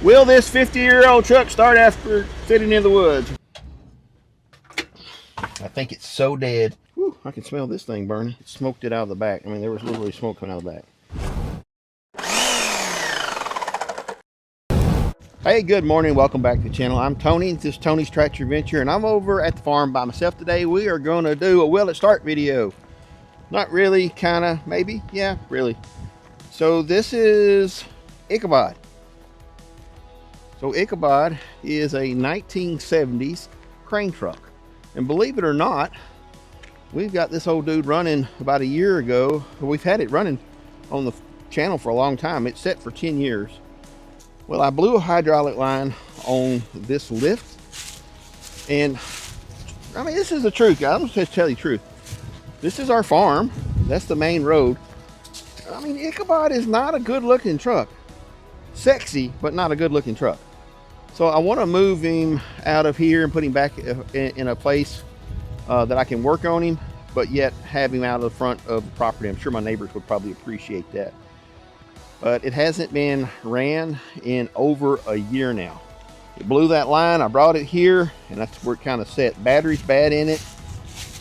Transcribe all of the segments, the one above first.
Will this 50-year-old truck start after sitting in the woods? I think it's so dead. Whew, I can smell this thing burning. It smoked it out of the back. I mean, there was literally smoke coming out of the back. Hey, good morning. Welcome back to the channel. I'm Tony. This is Tony's Tractor Adventure, and I'm over at the farm by myself today. We are going to do a will it start video. Not really, kind of, maybe. Yeah, really. So this is Ichabod. So Ichabod is a 1970s crane truck. And believe it or not, we've got this old dude running about a year ago. We've had it running on the channel for a long time. It's set for 10 years. Well, I blew a hydraulic line on this lift. And I mean, this is the truth, guys. I'm just tell you the truth. This is our farm. That's the main road. I mean, Ichabod is not a good looking truck. Sexy, but not a good looking truck. So I want to move him out of here and put him back in a place that I can work on him, but yet have him out of the front of the property. I'm sure my neighbors would probably appreciate that. But it hasn't been ran in over a year now. It blew that line. I brought it here, and that's where it kind of set. Battery's bad in it.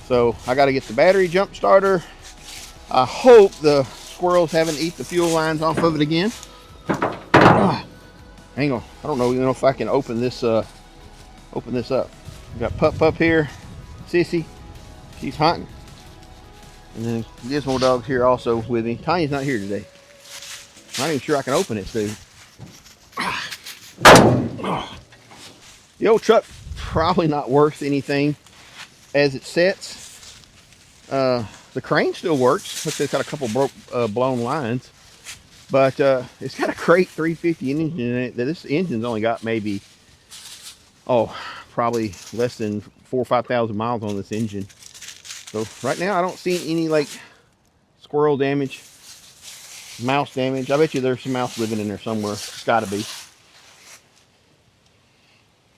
So I got to get the battery jump starter. I hope the squirrels haven't eat the fuel lines off of it again. Hang on, I don't know if I can open this up. We got Pup here, Sissy, she's hunting. And then Gizmo Dog's here also with me. Tanya's not here today. I'm not even sure I can open it, dude. The old truck probably not worth anything as it sets. The crane still works. It's got a couple blown lines. But it's got a great 350 engine in it. This engine's only got maybe, probably less than 4,000 or 5,000 miles on this engine. So right now I don't see any like squirrel damage, mouse damage. I bet you there's some mouse living in there somewhere. It's got to be.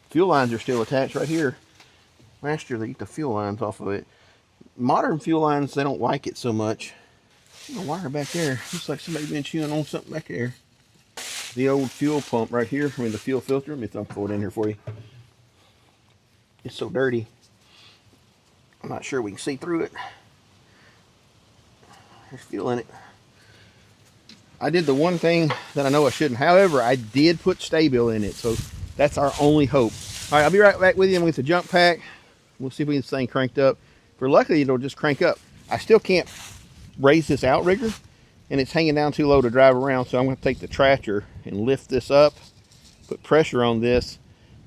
Fuel lines are still attached right here. Last year they eat the fuel lines off of it. Modern fuel lines, they don't like it so much. A wire back there. Looks like somebody's been chewing on something back there. The old fuel pump right here. I mean, the fuel filter. Let me throw it in here for you. It's so dirty. I'm not sure we can see through it. There's fuel in it. I did the one thing that I know I shouldn't. However, I did put Stay-Bill in it, so that's our only hope. All right, I'll be right back with you with the jump pack. We'll see if we can get this thing cranked up. For luckily, it'll just crank up. I still can't raise this outrigger, and it's hanging down too low to drive around, so I'm going to take the tractor and lift this up, put pressure on this,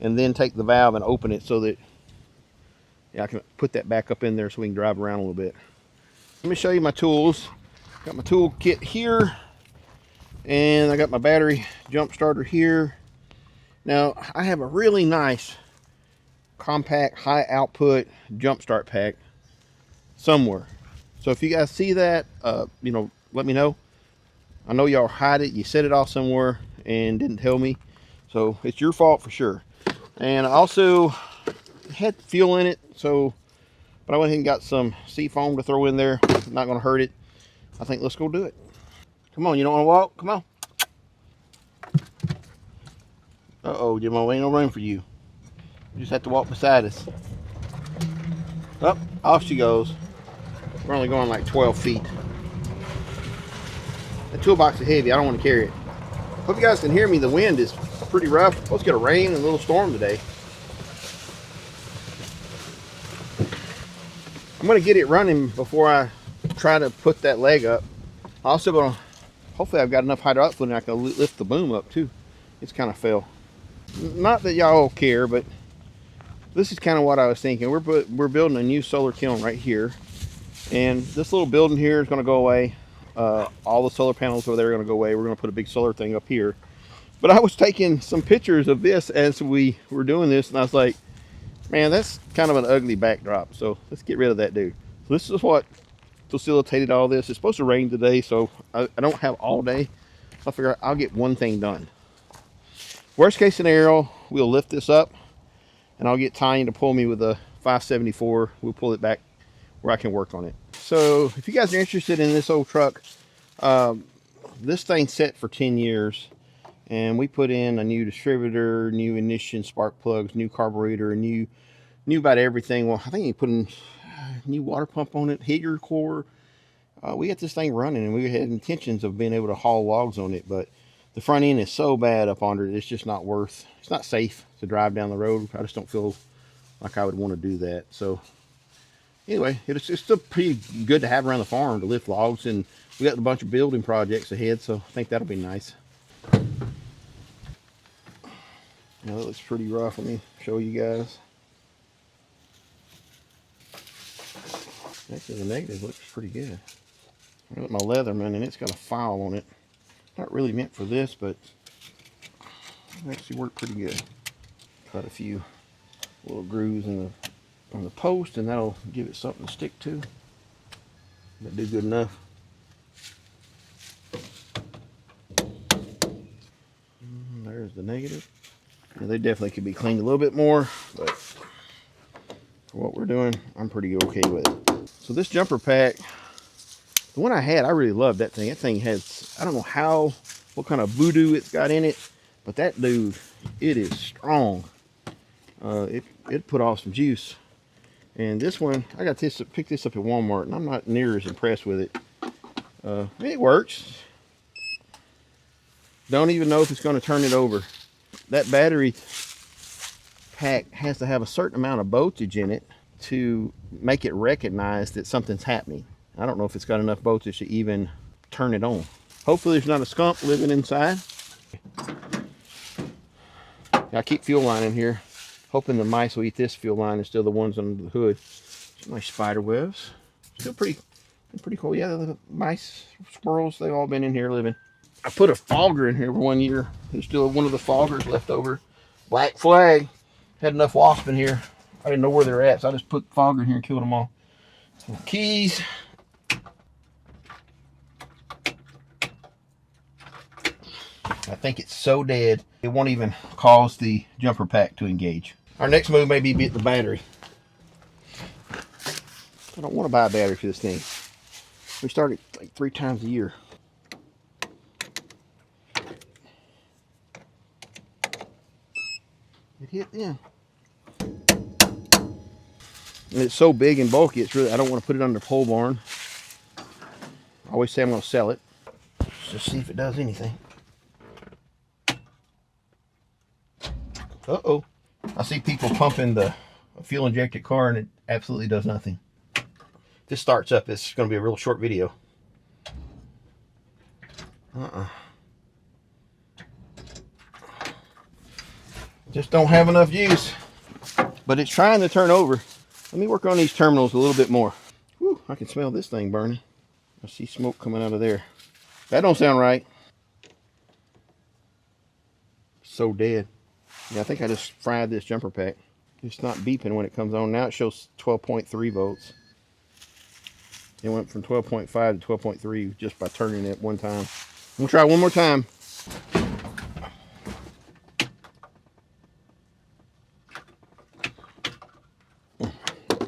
and then take the valve and open it so that I can put that back up in there so we can drive around a little bit. Let me show you my tools. Got my tool kit here, and I got my battery jump starter here. Now I have a really nice compact high output jump start pack somewhere. So if you guys see that, let me know. I know y'all hide it. You set it off somewhere and didn't tell me. So it's your fault for sure. And I also had fuel in it. But I went ahead and got some sea foam to throw in there. Not going to hurt it. I think let's go do it. Come on, you don't want to walk? Come on. Uh-oh, Jimmo, ain't no room for you. You just have to walk beside us. Up, off she goes. We're only going like 12 feet. The toolbox is heavy. I don't want to carry it. Hope you guys can hear me. The wind is pretty rough. Supposed to get a rain and a little storm today. I'm going to get it running before I try to put that leg up. Also going to, hopefully I've got enough hydraulic fluid and I can lift the boom up too. It's kind of fell. Not that y'all care, but this is kind of what I was thinking. We're building a new solar kiln right here. And this little building here is going to go away. All the solar panels over there are going to go away. We're going to put a big solar thing up here. But I was taking some pictures of this as we were doing this, and I was like, man, that's kind of an ugly backdrop. So let's get rid of that dude. So this is what facilitated all this. It's supposed to rain today, so I don't have all day. I'll figure out, I'll get one thing done. Worst case scenario, we'll lift this up, and I'll get Tanya to pull me with a 574. We'll pull it back where I can work on it. So if you guys are interested in this old truck, this thing's set for 10 years, and we put in a new distributor, new ignition, spark plugs, new carburetor, new about everything. Well, I think he put in new water pump on it, heater core. We got this thing running, and we had intentions of being able to haul logs on it, but the front end is so bad up under it, it's just not worth, it's not safe to drive down the road. I just don't feel like I would want to do that. So anyway, it's still pretty good to have around the farm to lift logs, and we got a bunch of building projects ahead, so I think that'll be nice. Now that looks pretty rough. Let me show you guys. Actually, the negative looks pretty good. I got my Leatherman, and it's got a file on it. Not really meant for this, but it actually worked pretty good. Cut a few little grooves in on the post, and that'll give it something to stick to. That'll do good enough. There's the negative. Yeah, they definitely could be cleaned a little bit more, but for what we're doing, I'm pretty okay with it. So this jumper pack, the one I had, I really loved that thing. That thing has, I don't know what kind of voodoo it's got in it, but that dude, it is strong. It put off some juice. And this one, I got this, picked this up at Walmart, and I'm not near as impressed with it. It works. Don't even know if it's going to turn it over. That battery pack has to have a certain amount of voltage in it to make it recognize that something's happening. I don't know if it's got enough voltage to even turn it on. Hopefully there's not a skunk living inside. I keep fuel line in here, hoping the mice will eat this fuel line instead of the ones under the hood. Some nice spider webs. Still pretty cool. Yeah, the mice, squirrels, they've all been in here living. I put a fogger in here for 1 year. There's still one of the foggers left over. Black flag. Had enough wasps in here. I didn't know where they're at, so I just put the fogger in here and killed them all. Some keys. I think it's so dead, it won't even cause the jumper pack to engage. Our next move may be the battery. I don't want to buy a battery for this thing. We start it like 3 times a year. It hit then. And it's so big and bulky, it's really, I don't want to put it under the pole barn. I always say I'm going to sell it. Let's just see if it does anything. Uh-oh. I see people pumping the fuel injected car, and it absolutely does nothing. If this starts up, it's going to be a real short video. Just don't have enough juice. But it's trying to turn over. Let me work on these terminals a little bit more. Whew, I can smell this thing burning. I see smoke coming out of there. That don't sound right. So dead. Yeah, I think I just fried this jumper pack. It's not beeping when it comes on. Now it shows 12.3 volts. It went from 12.5 to 12.3 just by turning it one time. I'm gonna try one more time.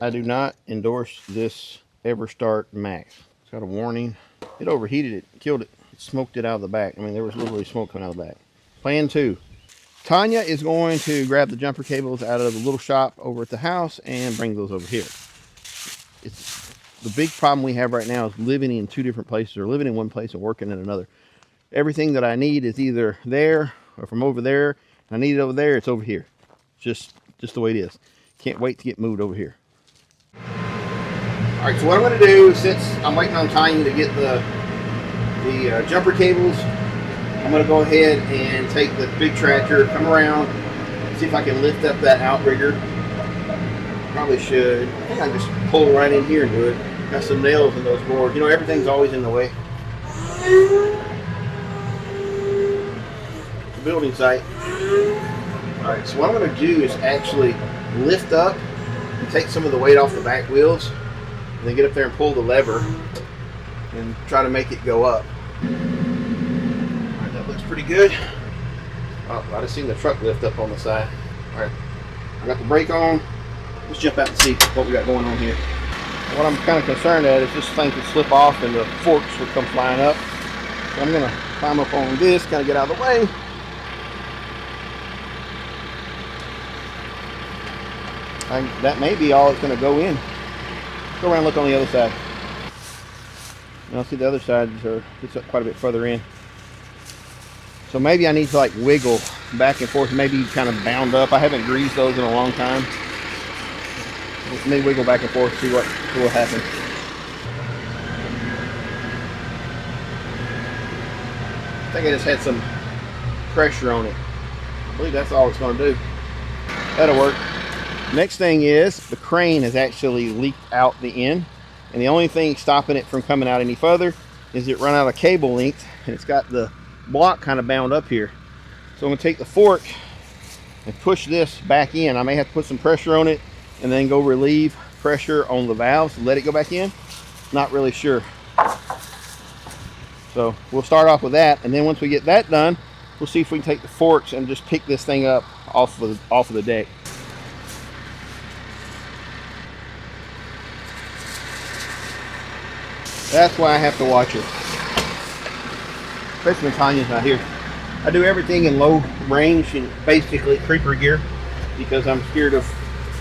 I do not endorse this EverStart Max. It's got a warning. It overheated it, killed it. It smoked it out of the back. I mean, there was literally smoke coming out of the back. Plan 2. Tanya is going to grab the jumper cables out of the little shop over at the house and bring those over here. It's the big problem we have right now is living in 2 different places, or living in one place and working in another. Everything that I need is either there or from over there. I need it over there, it's over here. Just the way it is. Can't wait to get moved over here. All right, so what I'm going to do, since I'm waiting on Tanya to get the jumper cables, I'm going to go ahead and take the big tractor, come around, see if I can lift up that outrigger. Probably should. I think I can just pull right in here and do it. Got some nails in those boards. You know, everything's always in the way. It's a building site. All right, so what I'm going to do is actually lift up and take some of the weight off the back wheels, and then get up there and pull the lever and try to make it go up. Alright, that looks pretty good. Oh, I just seen the truck lift up on the side. Alright, I got the brake on. Let's jump out and see what we got going on here. What I'm kind of concerned at is this thing could slip off and the forks would come flying up. So I'm going to climb up on this, kind of get out of the way, That may be all it's going to go in. Go around and look on the other side. Now see the other side it's up quite a bit further in. So maybe I need to like wiggle back and forth, maybe kind of bound up. I haven't greased those in a long time. Let me wiggle back and forth, see what will happen. I think I just had some pressure on it. I believe that's all it's going to do. That'll work. Next thing is the crane has actually leaked out the end, and the only thing stopping it from coming out any further is it run out of cable length, and it's got the block kind of bound up here. So I'm going to take the fork and push this back in. I may have to put some pressure on it and then go relieve pressure on the valves to let it go back in. Not really sure. So we'll start off with that, and then once we get that done, we'll see if we can take the forks and just pick this thing up off of the deck. That's why I have to watch it, especially when Tanya's not here. I do everything in low range and basically creeper gear because I'm scared of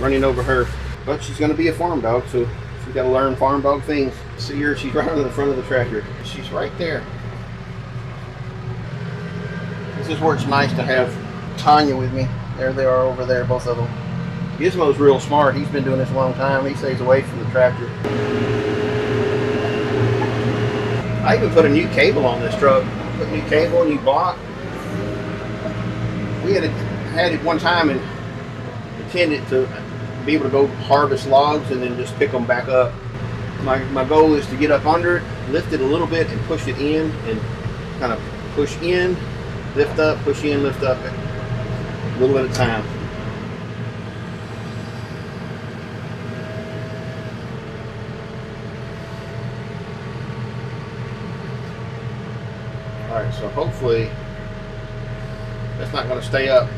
running over her. But she's going to be a farm dog, so she's got to learn farm dog things. See her, she's right on the front of the tractor. She's right there. This is where it's nice to have Tanya with me. There they are over there, both of them. Gizmo's real smart. He's been doing this a long time. He stays away from the tractor. I even put a new cable on this truck. Put a new cable, a new block. We had it one time and intended to be able to go harvest logs and then just pick them back up. My goal is to get up under it, lift it a little bit and push it in, and kind of push in, lift up, push in, lift up, a little at a time. Alright, so hopefully that's not going to stay up.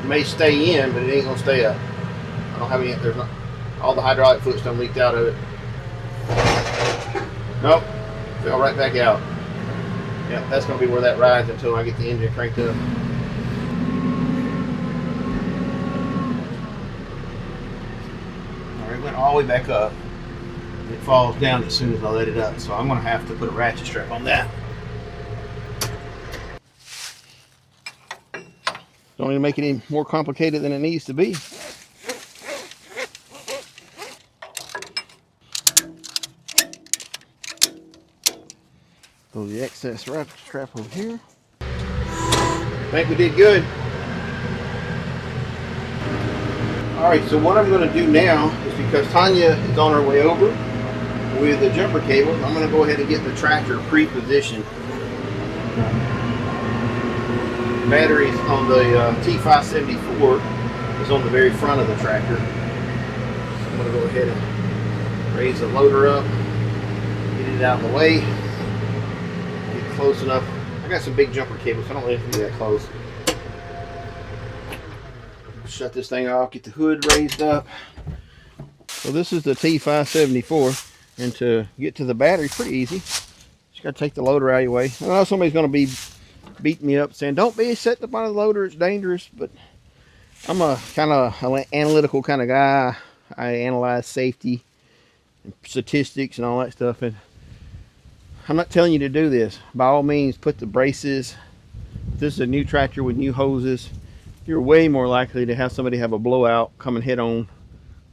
It may stay in, but it ain't going to stay up. I don't have any, there's not, all the hydraulic fluid's done leaked out of it. Nope, fell right back out. Yeah, that's going to be where that rides until I get the engine cranked up. Alright, it went all the way back up. It falls down as soon as I let it up, so I'm going to have to put a ratchet strap on that. Don't need to make it any more complicated than it needs to be. Throw the excess ratchet strap over here. I think we did good. Alright, so what I'm going to do now is, because Tanya is on her way over with the jumper cable, I'm going to go ahead and get the tractor pre-positioned. Batteries on the T574 is on the very front of the tractor. I'm going to go ahead and raise the loader up, get it out of the way, get close enough. I got some big jumper cables, so I don't really have to be that close. Shut this thing off, get the hood raised up. So this is the T574, and to get to the battery, pretty easy. Just got to take the loader out of your way. I know somebody's going to be beating me up saying, don't be setting up on the loader, it's dangerous, but I'm a kind of analytical kind of guy. I analyze safety and statistics and all that stuff, and I'm not telling you to do this. By all means, put the braces. If this is a new tractor with new hoses, you're way more likely to have somebody have a blowout coming head on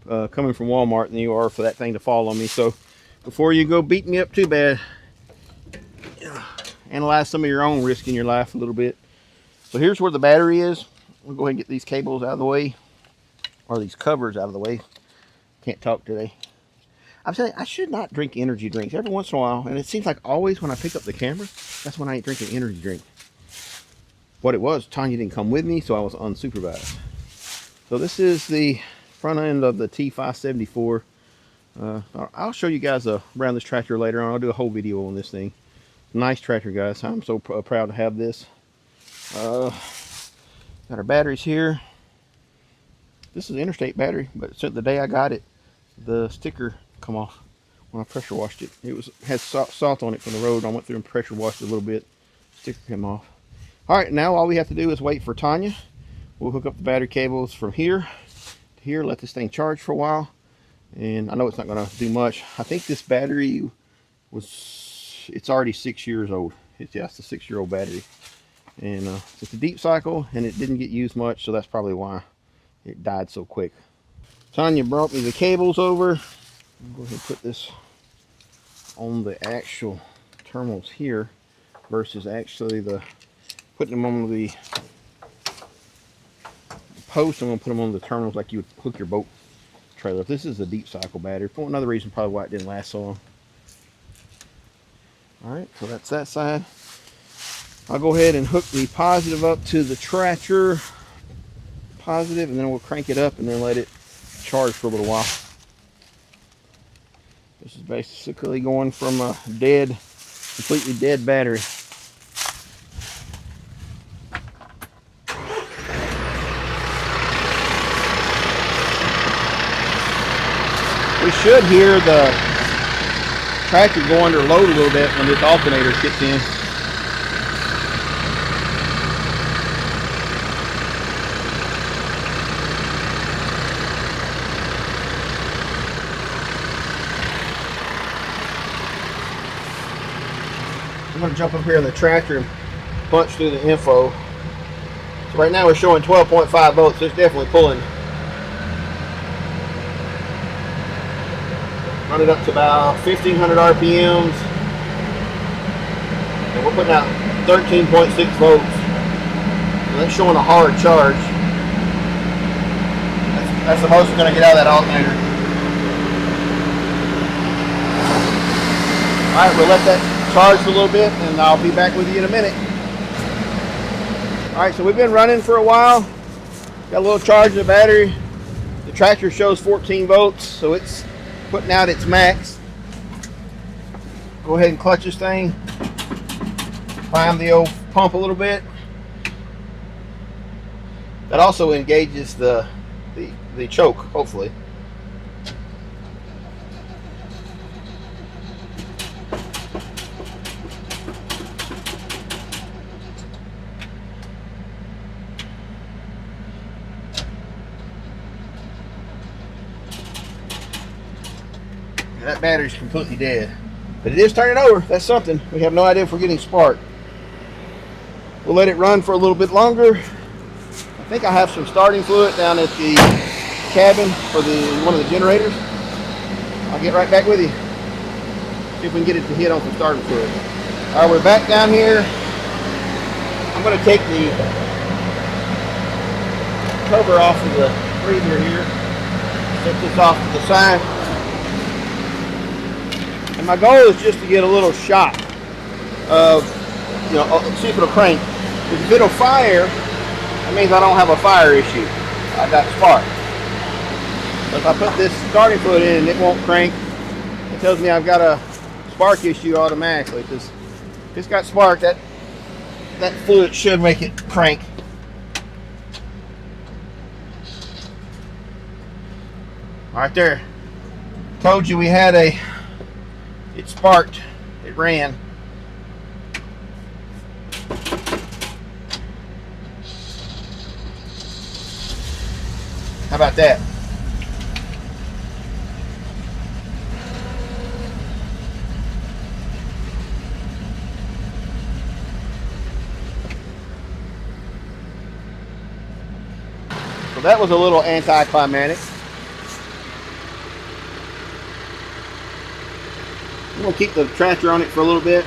coming from Walmart than you are for that thing to fall on me. So before you go beating me up too bad, analyze some of your own risk in your life a little bit. So here's where the battery is. We'll go ahead and get these cables out of the way, or these covers out of the way. Can't talk today. I'm saying I should not drink energy drinks every once in a while, and it seems like always when I pick up the camera, that's when I ain't drinking energy drink. What it was, Tanya didn't come with me, so I was unsupervised. So this is the front end of the T574. I'll show you guys around this tractor later on. I'll do a whole video on this thing. Nice tractor, guys. I'm so proud to have this. Got our batteries here. This is an Interstate battery, but since the day I got it, the sticker come off when I pressure washed it. It had salt on it from the road. I went through and pressure washed it a little bit. Sticker came off. All right, now all we have to do is wait for Tanya. We'll hook up the battery cables from here to here, let this thing charge for a while. And I know it's not going to do much. I think this battery it's already 6 years old. It's a 6-year-old battery. And it's a deep cycle, and it didn't get used much, so that's probably why it died so quick. Tanya brought me the cables over. I'll go ahead and put this on the actual terminals here versus actually putting them on the post. I'm going to put them on the terminals like you would hook your boat trailer. This is a deep cycle battery. For another reason probably why it didn't last so long. Alright, so that's that side. I'll go ahead and hook the positive up to the tractor positive, and then we'll crank it up and then let it charge for a little while. This is basically going from a completely dead battery. We should hear the tractor go under load a little bit when this alternator kicks in. I'm going to jump up here in the tractor and punch through the info. So right now we're showing 12.5 volts. So it's definitely pulling. Run it up to about 1500 RPMs. And we're putting out 13.6 volts. So that's showing a hard charge. That's the most we're going to get out of that alternator. Alright, we'll let that charge for a little bit, and I'll be back with you in a minute. Alright, so we've been running for a while. Got a little charge in the battery. The tractor shows 14 volts, so it's putting out its max. Go ahead and clutch this thing. Prime the old pump a little bit. That also engages the choke, hopefully. That battery's completely dead, but it is turning over. That's something. We have no idea if we're getting spark. We'll let it run for a little bit longer. I think I have some starting fluid down at the cabin for one of the generators. I'll get right back with you. See if we can get it to hit on some starting fluid. All right, we're back down here. I'm going to take the cover off of the breather here. Set this off to the side. And my goal is just to get a little shot of, see if it'll crank. Because if it'll fire, that means I don't have a fire issue. I got spark. So if I put this starting fluid in and it won't crank, it tells me I've got a spark issue automatically. Because if it's got spark, that fluid should make it crank. Right there. Told you we had it sparked, it ran. How about that? So that was a little anticlimactic. I'm going to keep the tractor on it for a little bit.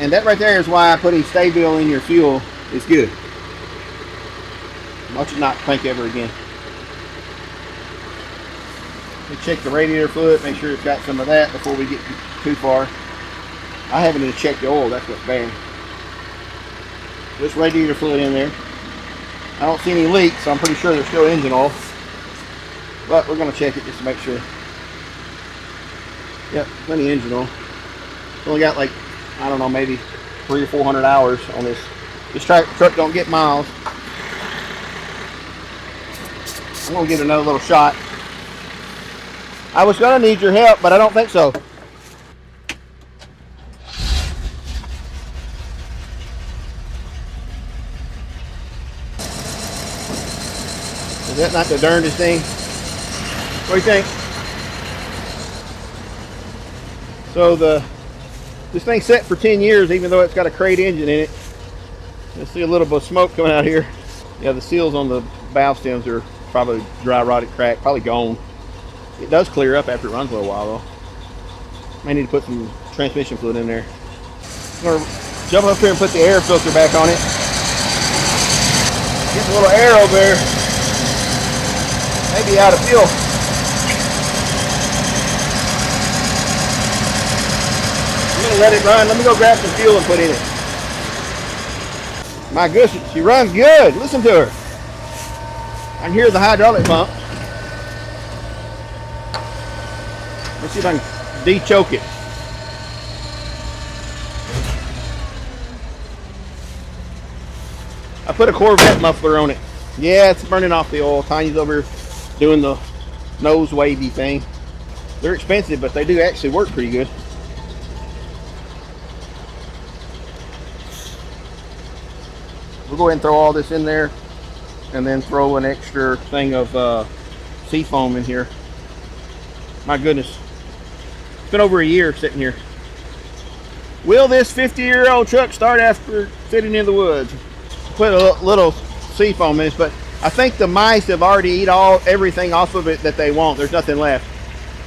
And that right there is why putting Stay-Bil in your fuel is good. Watch it not crank ever again. We check the radiator fluid, make sure it's got some of that before we get too far. I haven't even checked the oil, that's what's bad. There's radiator fluid in there. I don't see any leaks, so I'm pretty sure there's still engine oil. But we're going to check it just to make sure. Yep, plenty of engine oil. Only got like, I don't know, maybe 300 or 400 hours on this. This truck don't get miles. I'm going to give it another little shot. I was going to need your help, but I don't think so. Is that not the darndest thing? What do you think? So this thing's set for 10 years, even though it's got a crate engine in it. You'll see a little bit of smoke coming out here. Yeah, the seals on the valve stems are probably dry rotted, cracked, probably gone. It does clear up after it runs a little while though. May need to put some transmission fluid in there. I'm gonna jump up here and put the air filter back on it. Get a little air over there. Maybe out of fuel. I'm gonna let it run. Let me go grab some fuel and put in it. My goodness, she runs good. Listen to her. I can hear the hydraulic pump. Let's see if I can de-choke it. I put a Corvette muffler on it. Yeah, it's burning off the oil. Tiny's over here doing the nose wavy thing. They're expensive, but they do actually work pretty good. We'll go ahead and throw all this in there and then throw an extra thing of sea foam in here. My goodness. It's been over a year sitting here. Will this 50-year-old truck start after sitting in the woods? Put a little sea foam in this, but I think the mice have already eat everything off of it that they want. There's nothing left.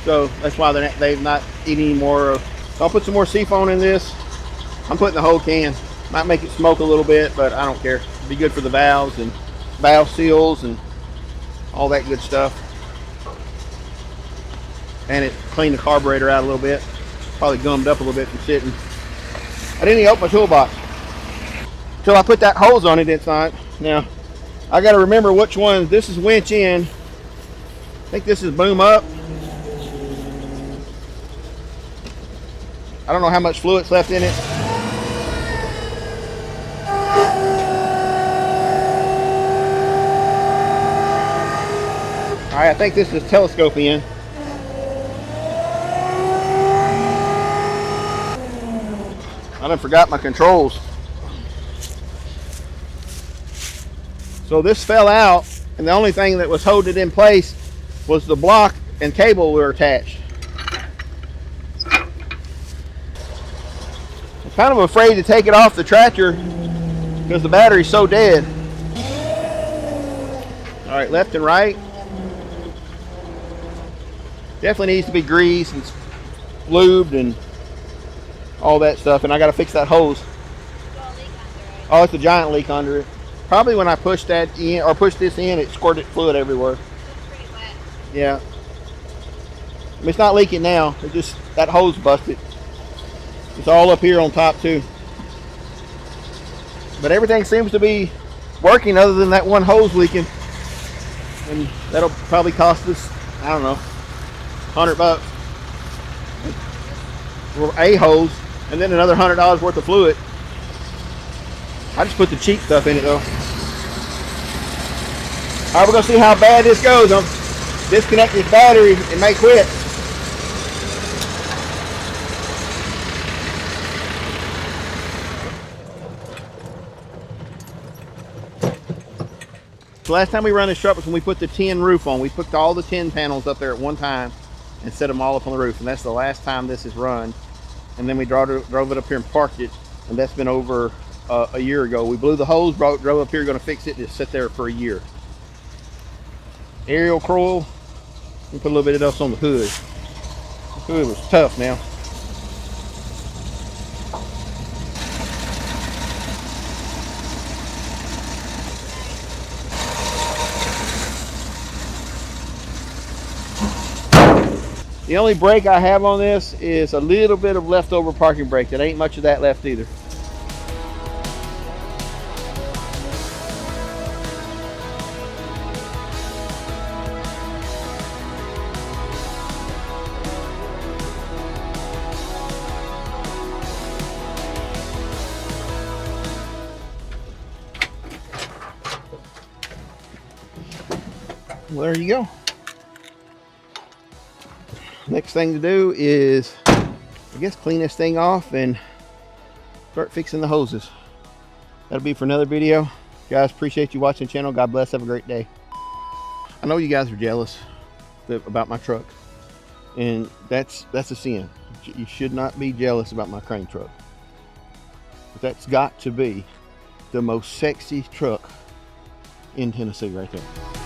So that's why they've not eaten any more. I'll put some more sea foam in this. I'm putting the whole can. Might make it smoke a little bit, but I don't care. It'd be good for the valves and valve seals and all that good stuff. And it cleaned the carburetor out a little bit. Probably gummed up a little bit from sitting. I didn't even open my toolbox. Until I put that hose on it, it's not. Now, I got to remember which one. This is winch in. I think this is boom up. I don't know how much fluid's left in it. All right, I think this is telescope in. I done forgot my controls. So this fell out, and the only thing that was holding it in place was the block and cable were attached. I'm kind of afraid to take it off the tractor because the battery's so dead. All right, left and right. Definitely needs to be greased and lubed and all that stuff, and I got to fix that hose. Oh, it's a giant leak under it. Probably when I pushed that in or pushed this in, it squirted fluid everywhere. It's pretty wet. Yeah. I mean, it's not leaking now. It just that hose busted. It's all up here on top too. But everything seems to be working other than that one hose leaking, and that'll probably cost us, I don't know, $100 for a hose, and then another $100 worth of fluid. I just put the cheap stuff in it though. All right, we're gonna see how bad this goes. I'm disconnect this battery. It may quit. So last time we run this truck was when we put the tin roof on. We put all the tin panels up there at one time and set them all up on the roof, and that's the last time this is run. And then we drove it up here and parked it, and that's been over a year ago. We blew the hose, drove up here, going to fix it, just sit there for a year. Aerial coil, we put a little bit of dust on the hood. The hood was tough now. The only brake I have on this is a little bit of leftover parking brake. There ain't much of that left either. Well, there you go. Next thing to do is, I guess, clean this thing off and start fixing the hoses. That'll be for another video. Guys, appreciate you watching the channel. God bless. Have a great day. I know you guys are jealous about my truck, and that's a sin. You should not be jealous about my crane truck. But that's got to be the most sexy truck in Tennessee right there.